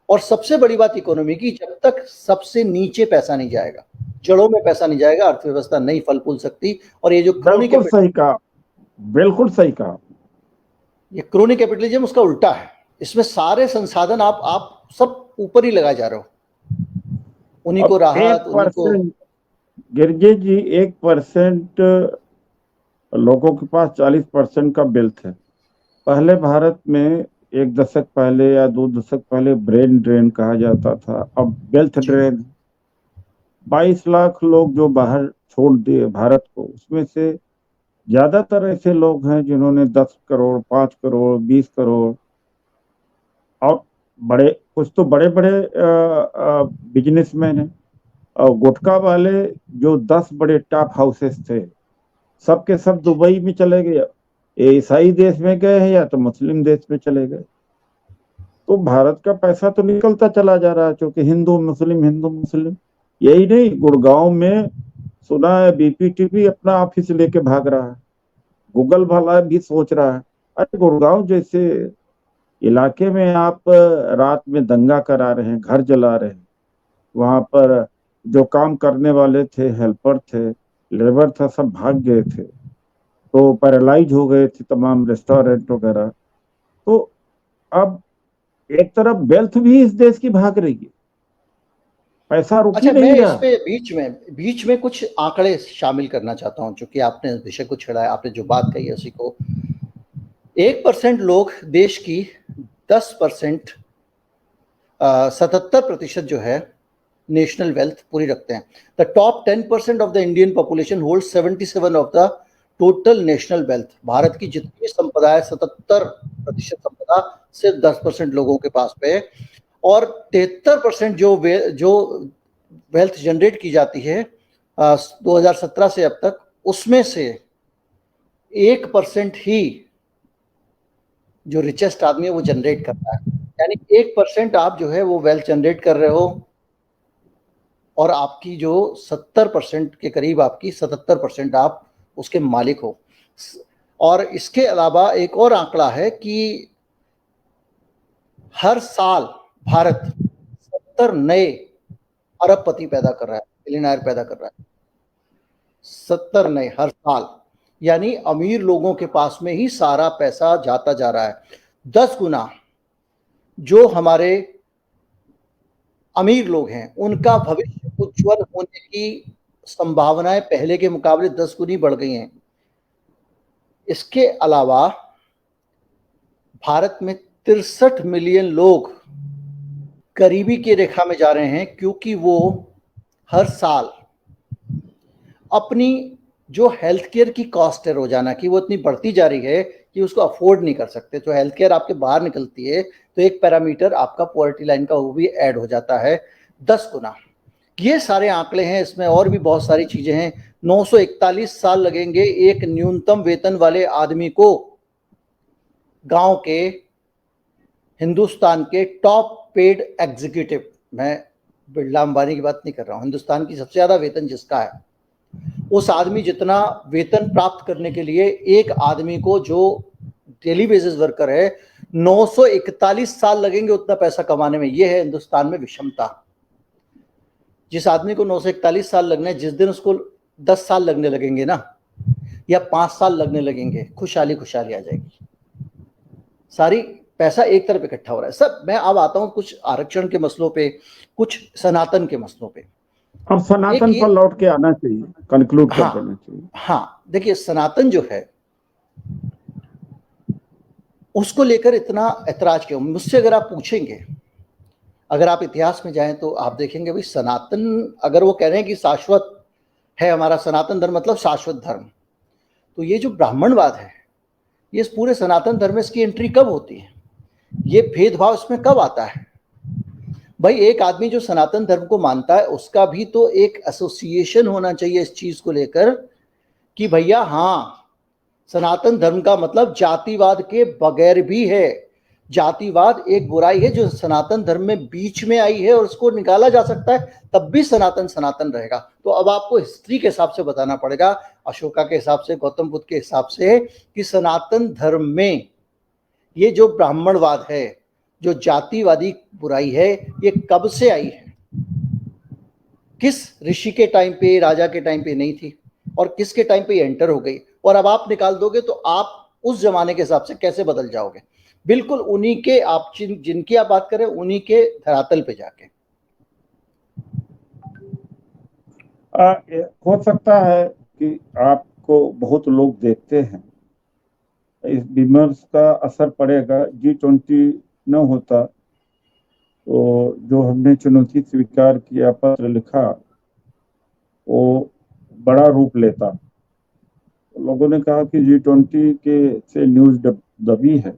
और सबसे बड़ी बात इकोनॉमी की, जब तक सबसे नीचे पैसा नहीं जाएगा, जड़ों में पैसा नहीं जाएगा, अर्थव्यवस्था नहीं फल फूल सकती। और ये जो बिल्कुल सही कहा, बिल्कुल सही कहा। ये क्रोनिक कैपिटलिज्म उसका उल्टा है। इसमें सारे संसाधन आप सब ऊपर ही लगाए जा रहे हो, उन्हीं को राहत, उन्हीं को। गिरजे जी, 1% लोगों के पास 40% का वेल्थ है। पहले भारत में 1 दशक पहले या 2 दशक पहले ब्रेन ड्रेन कहा जाता था, अब वेल्थ ड्रेन। 22 लाख लोग जो बाहर छोड़ दिए भारत को, उसमें से ज्यादातर ऐसे लोग हैं जिन्होंने 10 करोड़, 5 करोड़, 20 करोड़, और बड़े कुछ तो बड़े बड़े बिजनेसमैन हैं। और गुटखा वाले जो 10 बड़े टॉप हाउसेस थे, सबके सब दुबई में चले गए, ये ईसाई देश में गए हैं या तो मुस्लिम देश में चले गए। तो भारत का पैसा तो निकलता चला जा रहा है, क्योंकि हिंदू मुस्लिम। यही नहीं, गुड़गांव में सुना है बीपीटीपी अपना ऑफिस लेके भाग रहा है, गूगल वाला भी सोच रहा है। अरे गुड़गांव जैसे इलाके में आप रात में दंगा करा रहे हैं, घर जला रहे हैं, वहां पर जो काम करने वाले थे, हेल्पर थे, लेबर था, सब भाग गए थे, तो पैरालाइज हो गए थे तमाम रेस्टोरेंट वगैरह। तो अब एक तरफ वेल्थ भी इस देश की भाग रही है, पैसा रुक ही अच्छा, नहीं मैं इस रहा। पे बीच में कुछ आंकड़े शामिल करना चाहता हूं, चूंकि आपने इस विषय को छेड़ा है, आपने जो बात कही है उसी को। 1% लोग देश की 10%, 77% जो है नेशनल वेल्थ पूरी रखते हैं। The top 10% of the Indian population hold 77 of the total national wealth. Bharat की जितनी संपदा है, 77% संपदा सिर्फ 10% लोगों के पास पे है। और 73% जो वेल्थ जनरेट की जाती है 2017 से अब तक, उसमें से 1% ही जो रिचेस्ट आदमी है वो जनरेट करता है। यानी 1% आप जो है वो वेल्थ जनरेट कर रहे हो, और आपकी जो 70% के करीब, आपकी 77% आप उसके मालिक हो। और इसके अलावा एक और आंकड़ा है कि हर साल भारत 70 नए अरबपति पैदा कर रहा है, बिलियनर पैदा कर रहा है, 70 नए हर साल। यानी अमीर लोगों के पास में ही सारा पैसा जाता जा रहा है। 10 गुना जो हमारे अमीर लोग हैं उनका भविष्य उज्जवल होने की संभावनाएं पहले के मुकाबले 10 गुनी बढ़ गई हैं। इसके अलावा भारत में 63 मिलियन लोग गरीबी की रेखा में जा रहे हैं, क्योंकि वो हर साल अपनी जो हेल्थ केयर की कॉस्ट है रोजाना की, वो इतनी बढ़ती जा रही है कि उसको अफोर्ड नहीं कर सकते। तो हेल्थ केयर आपके बाहर निकलती है तो एक पैरामीटर आपका पॉवर्टी लाइन का वो भी ऐड हो जाता है 10 गुना। ये सारे आंकड़े हैं, इसमें और भी बहुत सारी चीजें हैं। 941 साल लगेंगे एक न्यूनतम वेतन वाले आदमी को गांव के, हिंदुस्तान के टॉप पेड एग्जीक्यूटिव, मैं बिरला अंबानी की बात नहीं कर रहा हूं, हिंदुस्तान की सबसे ज्यादा वेतन जिसका है, उस आदमी जितना वेतन प्राप्त करने के लिए एक आदमी को, जो डेली बेसिस वर्कर है, 941 साल लगेंगे उतना पैसा कमाने में। यह है हिंदुस्तान में विषमता। जिस आदमी को 941 साल लगने, जिस दिन उसको 10 साल लगने लगेंगे ना, या 5 साल लगने लगेंगे, खुशहाली आ जाएगी। सारी पैसा एक तरफ इकट्ठा हो रहा है। सब, मैं अब आता हूं कुछ आरक्षण के मसलों पे, कुछ सनातन के मसलों पे। अब सनातन पर लौट के आना चाहिए, कंक्लूड कर देना चाहिए। हाँ, देखिए, सनातन जो है उसको लेकर इतना ऐतराज क्यों? मुझसे अगर आप पूछेंगे, अगर आप इतिहास में जाएं तो आप देखेंगे भाई, सनातन, अगर वो कह रहे हैं कि शाश्वत है हमारा सनातन धर्म, मतलब शाश्वत धर्म, तो ये जो ब्राह्मणवाद है, ये इस पूरे सनातन धर्म में इसकी एंट्री कब होती है? ये भेदभाव इसमें कब आता है? भाई एक आदमी जो सनातन धर्म को मानता है उसका भी तो एक एसोसिएशन होना चाहिए इस चीज को लेकर कि भैया हाँ, सनातन धर्म का मतलब जातिवाद के बगैर भी है। जातिवाद एक बुराई है जो सनातन धर्म में बीच में आई है और उसको निकाला जा सकता है, तब भी सनातन सनातन रहेगा। तो अब आपको हिस्ट्री के हिसाब से बताना पड़ेगा, अशोका के हिसाब से, गौतम बुद्ध के हिसाब से, कि सनातन धर्म में ये जो ब्राह्मणवाद है, जो जातिवादी बुराई है, ये कब से आई है, किस ऋषि के टाइम पे, राजा के टाइम पे नहीं थी, और किसके टाइम पे ये एंटर हो गई। और अब आप निकाल दोगे तो आप उस जमाने के हिसाब से कैसे बदल जाओगे, बिल्कुल उन्हीं के, आप जिनकी आप बात करें उन्हीं के धरातल पे जाके। हो सकता है कि आपको बहुत लोग देखते हैं, इस विमर्श का असर पड़ेगा। G20 न होता तो जो हमने चुनौती स्वीकार किया, पत्र लिखा, वो बड़ा रूप लेता। लोगों ने कहा कि G20 के से न्यूज दबी है,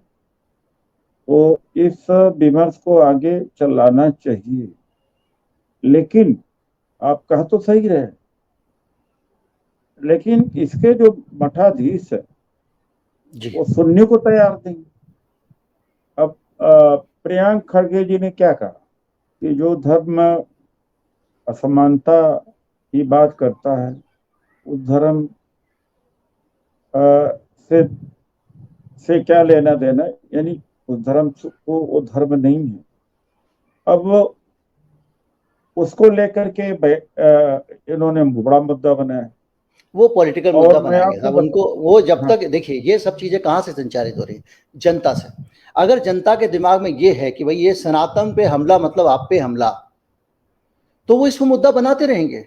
तो इस विमर्श को आगे चलाना चाहिए। लेकिन आप कह तो सही रहे, लेकिन इसके जो मठाधीश है वो सुनने को तैयार नहीं। अब प्रियांक खड़गे जी ने क्या कहा कि जो धर्म असमानता की बात करता है उस धर्म से क्या लेना देना, यानी उस धर्म को वो धर्म नहीं है। अब उसको लेकर के इन्होंने बड़ा मुद्दा बनाया, वो पॉलिटिकल मुद्दा और मैं बनाएंगे आपको साहब उनको। वो जब हाँ, तक, देखिए ये सब चीजें कहाँ से संचालित हो रही है, जनता से। अगर जनता के दिमाग में ये है कि भाई ये सनातन पे हमला मतलब आप पे हमला, तो वो इसको मुद्दा बनाते रहेंगे।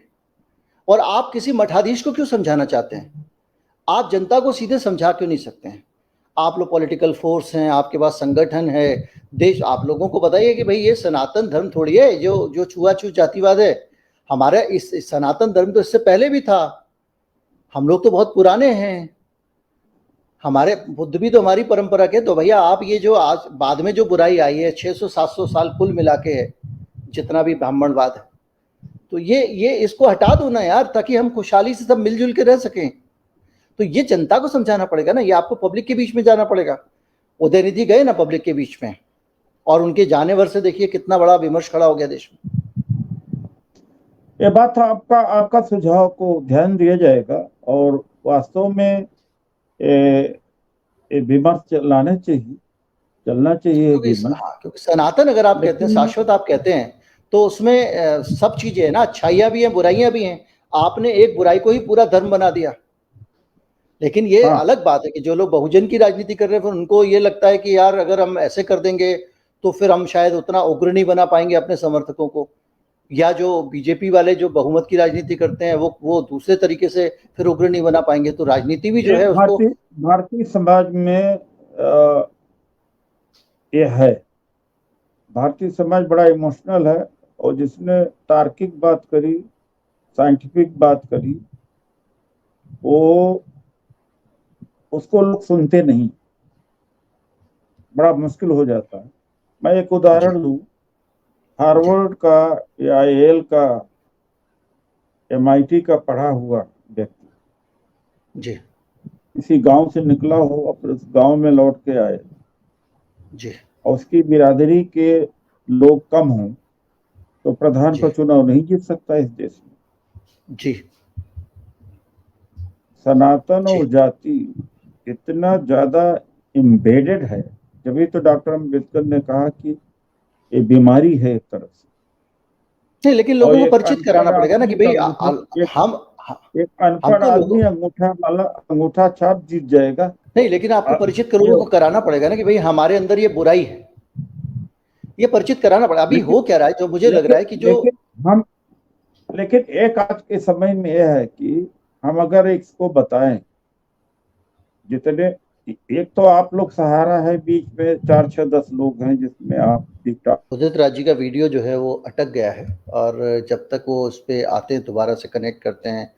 और आप किसी मठाधीश को क्यों समझाना चाहते हैं? आप जनता को सीधे समझा क्यों नहीं सकते हैं? आप लोग पॉलिटिकल फोर्स हैं, आपके पास संगठन है, देश, आप लोगों को बताइए कि भाई ये सनातन धर्म थोड़ी है जो जो छुआछूत जातिवाद है। हमारे इस सनातन धर्म तो इससे पहले भी था, हम लोग तो बहुत पुराने हैं, हमारे बुद्ध भी तो हमारी परंपरा के। तो भैया आप ये जो आज बाद में जो बुराई आई है, 600-700 साल कुल मिला के है जितना भी ब्राह्मणवाद है, तो ये इसको हटा दो ना यार, ताकि हम खुशहाली से सब मिलजुल के रह सकें। तो ये जनता को समझाना पड़ेगा ना, ये आपको पब्लिक के बीच में जाना पड़ेगा। उदयनिधि गए ना पब्लिक के बीच में, और उनके जाने भर से देखिए कितना बड़ा विमर्श खड़ा हो गया देश में। ये बात था, आपका सुझाव को ध्यान दिया जाएगा, और वास्तव में विमर्श चलना चाहिए विमर्श। हाँ, क्योंकि सनातन अगर आप कहते हैं, लेकिन शाश्वत आप कहते हैं, तो उसमें सब चीजें हैं ना, अच्छाइयाँ भी हैं, बुराइयां भी हैं। आपने एक बुराई को ही पूरा धर्म बना दिया। लेकिन ये हाँ, अलग बात है कि जो लोग बहुजन की राजनीति कर रहे हैं, फिर उनको ये लगता है कि यार अगर हम ऐसे कर देंगे तो फिर हम शायद उतना उग्र नहीं बना पाएंगे अपने समर्थकों को, या जो बीजेपी वाले जो बहुमत की राजनीति करते हैं वो दूसरे तरीके से फिर उग्र नहीं बना पाएंगे। तो राजनीति भी जो ये है उसको, भारतीय समाज में ये है। भारतीय समाज बड़ा इमोशनल है, और जिसने तार्किक बात करी, साइंटिफिक बात करी, वो उसको लोग सुनते नहीं, बड़ा मुश्किल हो जाता है। मैं एक जी उदाहरण दूं, जी हार्वर्ड का या येल का, MIT का पढ़ा हुआ व्यक्ति जी किसी गांव से निकला हो और फिर उस गांव में लौट के आए, जी और उसकी बिरादरी के लोग कम हों, तो प्रधान का जी चुनाव नहीं जीत सकता इस देश में। जी सनातन जी और जाति इतना ज्यादा इम्बेडेड है, जब तो डॉक्टर अम्बेडकर ने कहा कि ये बीमारी है एक तरफ से। नहीं, लेकिन और लोगों को परिचित कराना पड़ेगा ना कि भाई एक हम अनपढ़ तो लोगों, आदमी अंगूठा छाप जीत जाएगा। तो नहीं, लेकिन आपको परिचित ये, लोगों को कराना पड़ेगा ना कि भाई हमारे अंदर ये बुराई है, ये परिचित कराना पड़ेगा। अभी लेकिन हो क्या रहा है, जो मुझे लग लेकिन रहा है कि जो, लेकिन हम लेकिन एक आज के समय में यह है कि हम अगर इसको बताएं, जितने, एक तो आप लोग सहारा है, बीच में 4-6-10 लोग हैं जिसमें आप दिखता। उदित राज जी का वीडियो जो है वो अटक गया है, और जब तक वो उस पर आते हैं, दोबारा से कनेक्ट करते हैं,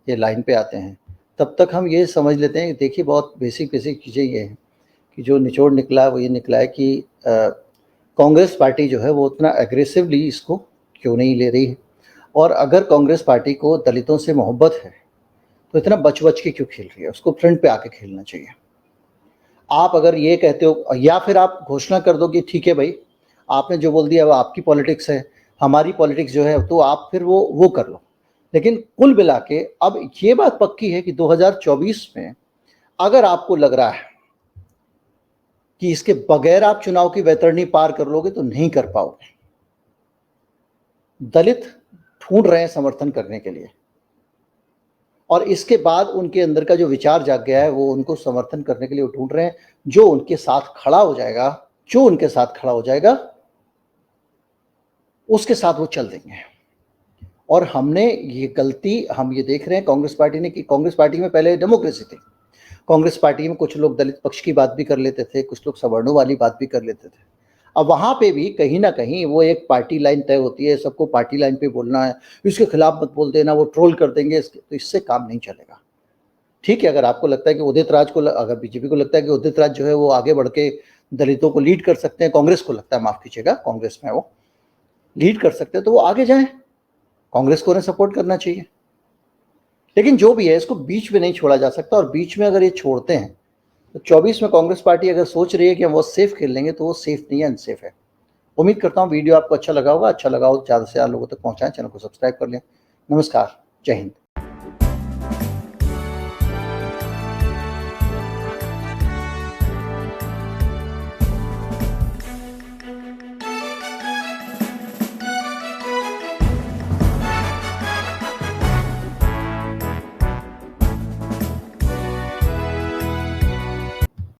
ये लाइन पे आते हैं, तब तक हम ये समझ लेते हैं कि देखिए बहुत बेसिक बेसिक चीज़ें ये हैं कि जो निचोड़ निकला है वो ये निकला है कि कांग्रेस पार्टी जो है वो उतना एग्रेसिवली इसको क्यों नहीं ले रही है, और अगर कांग्रेस पार्टी को दलितों से मोहब्बत है तो इतना बच बच के क्यों खेल रही है, उसको फ्रंट पे आके खेलना चाहिए। आप अगर ये कहते हो, या फिर आप घोषणा कर दो कि ठीक है भाई, आपने जो बोल दिया वो आपकी पॉलिटिक्स है, हमारी पॉलिटिक्स जो है तो आप फिर वो कर लो। लेकिन कुल मिला के अब ये बात पक्की है कि 2024 में अगर आपको लग रहा है कि इसके बगैर आप चुनाव की वैतरणी पार कर लोगे तो नहीं कर पाओगे। दलित ढूंढ रहे हैं समर्थन करने के लिए, और इसके बाद उनके अंदर का जो विचार जाग गया है वो उनको समर्थन करने के लिए ढूंढ रहे हैं। जो उनके साथ खड़ा हो जाएगा उसके साथ वो चल देंगे। और हमने ये गलती हम ये देख रहे हैं कांग्रेस पार्टी ने कि कांग्रेस पार्टी में पहले डेमोक्रेसी थी, कांग्रेस पार्टी में कुछ लोग दलित पक्ष की बात भी कर लेते थे, कुछ लोग सवर्णों वाली बात भी कर लेते थे। अब वहां पे भी कहीं ना कहीं वो एक पार्टी लाइन तय होती है, सबको पार्टी लाइन पे बोलना है, इसके खिलाफ मत बोल देना, वो ट्रोल कर देंगे इसके, तो इससे काम नहीं चलेगा। ठीक है, अगर आपको लगता है कि उदित राज को, अगर बीजेपी को लगता है कि उदित राज जो है वो आगे बढ़ के दलितों को लीड कर सकते हैं, कांग्रेस को लगता है, माफ कीजिएगा, कांग्रेस में वो लीड कर सकते हैं, तो वो आगे जाएं, कांग्रेस को उन्हें सपोर्ट करना चाहिए। लेकिन जो भी है इसको बीच में नहीं छोड़ा जा सकता, और बीच में अगर ये छोड़ते हैं तो 24 में कांग्रेस पार्टी अगर सोच रही है कि हम वो सेफ खेल लेंगे तो वो सेफ नहीं है, अनसेफ है। उम्मीद करता हूँ वीडियो आपको अच्छा लगा होगा, अच्छा लगा हो ज़्यादा से ज़्यादा लोगों तक पहुँचाएं, चैनल को सब्सक्राइब कर लें। नमस्कार, जय हिंद।